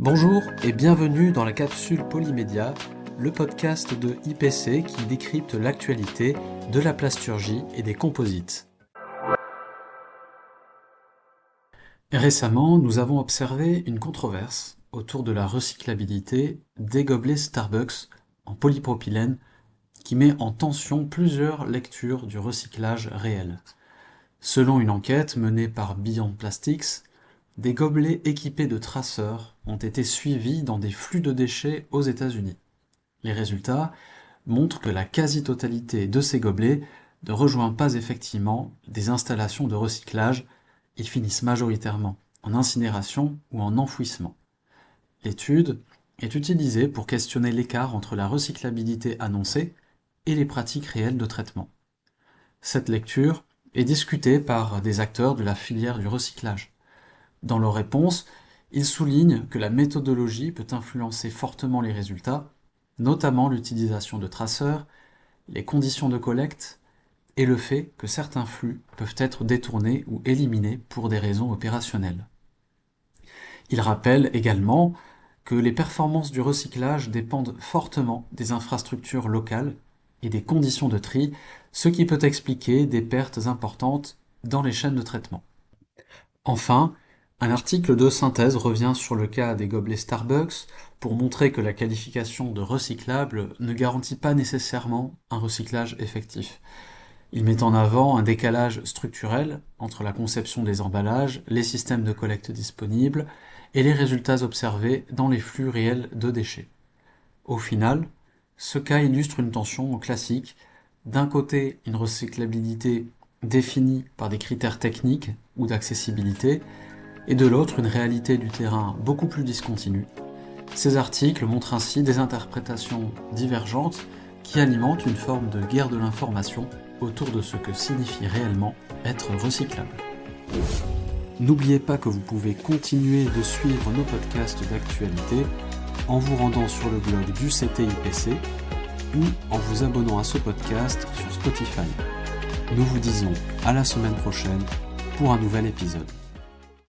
Bonjour et bienvenue dans la capsule Polymédia, le podcast de IPC qui décrypte l'actualité de la plasturgie et des composites. Récemment, nous avons observé une controverse autour de la recyclabilité des gobelets Starbucks en polypropylène qui met en tension plusieurs lectures du recyclage réel. Selon une enquête menée par Beyond Plastics, des gobelets équipés de traceurs ont été suivis dans des flux de déchets aux États-Unis. Les résultats montrent que la quasi-totalité de ces gobelets ne rejoint pas effectivement des installations de recyclage, ils finissent majoritairement en incinération ou en enfouissement. L'étude est utilisée pour questionner l'écart entre la recyclabilité annoncée et les pratiques réelles de traitement. Cette lecture est discutée par des acteurs de la filière du recyclage. Dans leurs réponses, ils soulignent que la méthodologie peut influencer fortement les résultats, notamment l'utilisation de traceurs, les conditions de collecte et le fait que certains flux peuvent être détournés ou éliminés pour des raisons opérationnelles. Ils rappellent également que les performances du recyclage dépendent fortement des infrastructures locales et des conditions de tri, ce qui peut expliquer des pertes importantes dans les chaînes de traitement. Enfin, un article de synthèse revient sur le cas des gobelets Starbucks pour montrer que la qualification de recyclable ne garantit pas nécessairement un recyclage effectif. Il met en avant un décalage structurel entre la conception des emballages, les systèmes de collecte disponibles et les résultats observés dans les flux réels de déchets. Au final, ce cas illustre une tension classique. D'un côté, une recyclabilité définie par des critères techniques ou d'accessibilité, et de l'autre, une réalité du terrain beaucoup plus discontinue. Ces articles montrent ainsi des interprétations divergentes qui alimentent une forme de guerre de l'information autour de ce que signifie réellement être recyclable. N'oubliez pas que vous pouvez continuer de suivre nos podcasts d'actualité en vous rendant sur le blog du CTIPC ou en vous abonnant à ce podcast sur Spotify. Nous vous disons à la semaine prochaine pour un nouvel épisode.